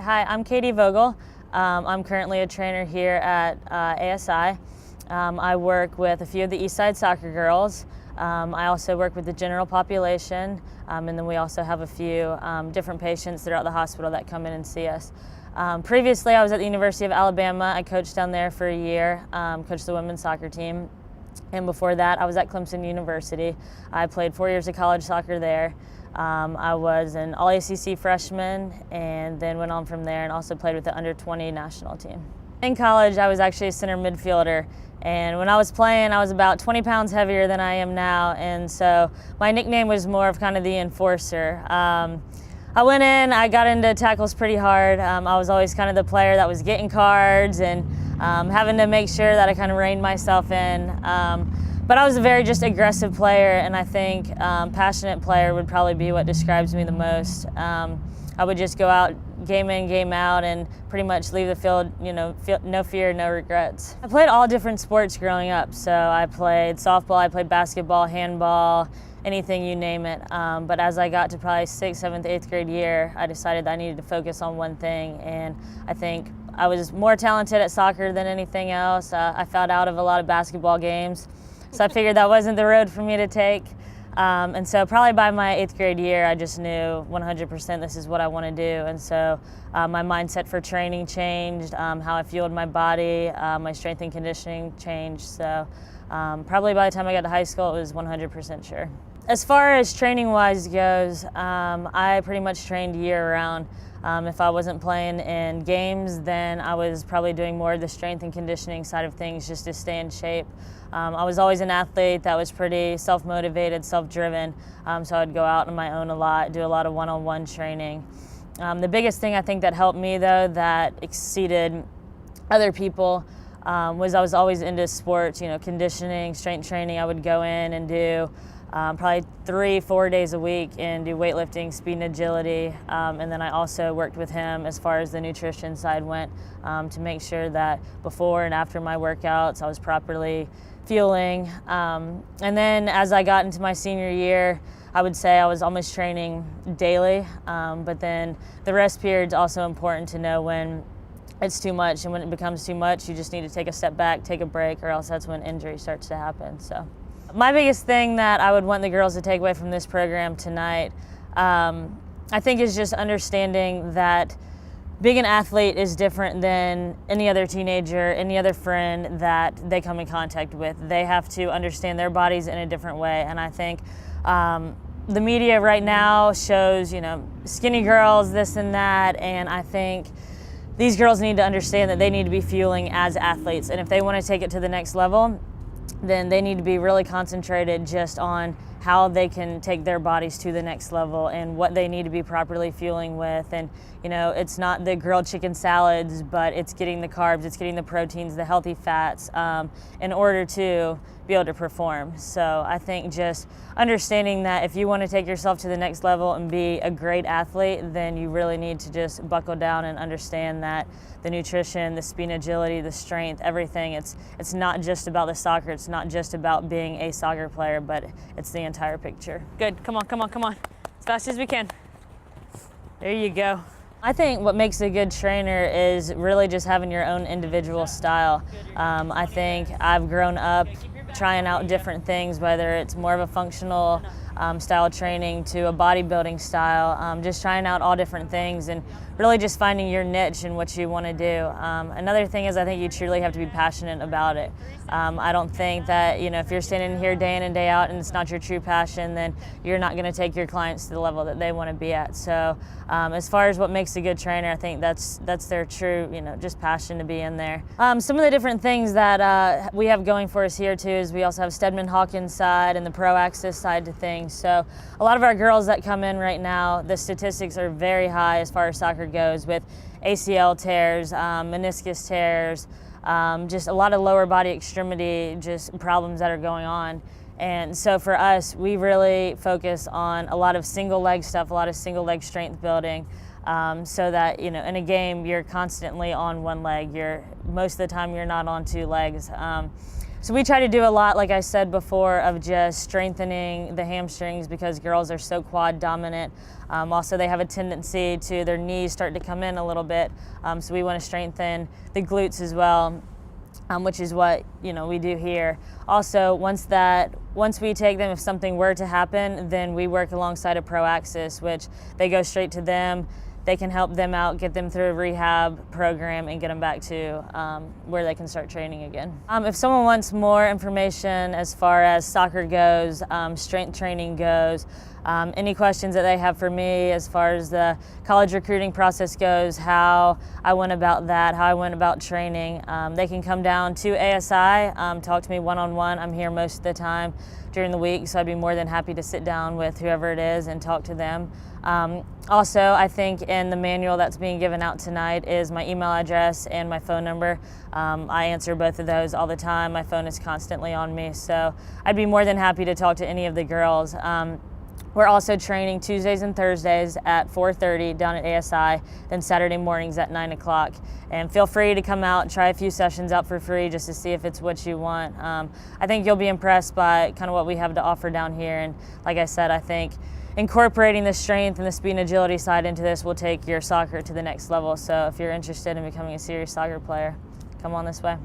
Hi, I'm Katie Vogel. I'm currently a trainer here at ASI. I work with a few of the Eastside Soccer girls. I also work with the general population, and then we also have a few different patients throughout the hospital that come in and see us. Previously, I was at the University of Alabama. I coached down there for a year, coached the women's soccer team. And before that, I was at Clemson University. I played 4 years of college soccer there. I was an All-ACC freshman and then went on from there and also played with the under-20 national team. In college, I was actually a center midfielder. And when I was playing, I was about 20 pounds heavier than I am now. And so my nickname was more of kind of the enforcer. I went in, I got into tackles pretty hard. I was always kind of the player that was getting cards and having to make sure that I kind of reined myself in. But I was a very just aggressive player, and I think passionate player would probably be what describes me the most. I would just go out game in, game out, and pretty much leave the field, no fear, no regrets. I played all different sports growing up. So I played softball, I played basketball, handball, anything you name it. But as I got to probably 6th, 7th, 8th grade year, I decided that I needed to focus on one thing, and I think I was more talented at soccer than anything else. I fouled out of a lot of basketball games, so I figured that wasn't the road for me to take. And so probably by my 8th grade year, I just knew 100% this is what I want to do. And so my mindset for training changed, how I fueled my body, my strength and conditioning changed. So probably by the time I got to high school, it was 100% sure. As far as training-wise goes, I pretty much trained year-round. If I wasn't playing in games, then I was probably doing more of the strength and conditioning side of things just to stay in shape. I was always an athlete that was pretty self-motivated, self-driven, so I'd go out on my own a lot, do a lot of one-on-one training. The biggest thing I think that helped me, though, that exceeded other people was I was always into sports, conditioning, strength training. I would go in and do probably 3-4 days a week and do weightlifting, speed and agility. And then I also worked with him as far as the nutrition side went to make sure that before and after my workouts I was properly fueling. And then as I got into my senior year, I would say I was almost training daily. But then the rest period's also important to know when it's too much, and when it becomes too much, you just need to take a step back, take a break, or else that's when injury starts to happen. So my biggest thing that I would want the girls to take away from this program tonight, I think, is just understanding that being an athlete is different than any other teenager, any other friend that they come in contact with. They have to understand their bodies in a different way. And I think the media right now shows, skinny girls, this and that, and I think these girls need to understand that they need to be fueling as athletes. And if they want to take it to the next level, then they need to be really concentrated just on how they can take their bodies to the next level and what they need to be properly fueling with. And it's not the grilled chicken salads, but it's getting the carbs, it's getting the proteins, the healthy fats in order to be able to perform. So I think just understanding that if you want to take yourself to the next level and be a great athlete, then you really need to just buckle down and understand that the nutrition, the speed and agility, the strength, everything, it's not just about the soccer, it's not just about being a soccer player, but it's the entire picture. Good, come on, come on, come on. As fast as we can. There you go. I think what makes a good trainer is really just having your own individual style. I think I've grown up trying out different things, whether it's more of a functional style training to a bodybuilding style, just trying out all different things and really just finding your niche and what you want to do. Another thing is I think you truly have to be passionate about it. I don't think that, if you're standing here day in and day out and it's not your true passion, then you're not going to take your clients to the level that they want to be at. So as far as what makes a good trainer, I think that's their true, just passion to be in there. Some of the different things that we have going for us here too is we also have Steadman Hawkins side and the Pro Access side to things. So a lot of our girls that come in right now, the statistics are very high as far as soccer goes, with ACL tears, meniscus tears, just a lot of lower body extremity just problems that are going on. And so for us, we really focus on a lot of single leg stuff, a lot of single leg strength building, so that in a game you're constantly on one leg. Most of the time you're not on two legs. So we try to do a lot, like I said before, of just strengthening the hamstrings because girls are so quad dominant. Also, they have a tendency to their knees start to come in a little bit. So we want to strengthen the glutes as well, which is what we do here. Also, once we take them, if something were to happen, then we work alongside a Pro Axis, which they go straight to them. They can help them out, get them through a rehab program, and get them back to where they can start training again. If someone wants more information as far as soccer goes, strength training goes, any questions that they have for me as far as the college recruiting process goes, how I went about that, how I went about training, they can come down to ASI, talk to me one-on-one. I'm here most of the time during the week, so I'd be more than happy to sit down with whoever it is and talk to them. Also, I think in the manual that's being given out tonight is my email address and my phone number. I answer both of those all the time. My phone is constantly on me, so I'd be more than happy to talk to any of the girls. We're also training Tuesdays and Thursdays at 4:30 down at ASI, then Saturday mornings at 9 o'clock. And feel free to come out and try a few sessions out for free just to see if it's what you want. I think you'll be impressed by kind of what we have to offer down here. And like I said, I think incorporating the strength and the speed and agility side into this will take your soccer to the next level. So if you're interested in becoming a serious soccer player, come on this way.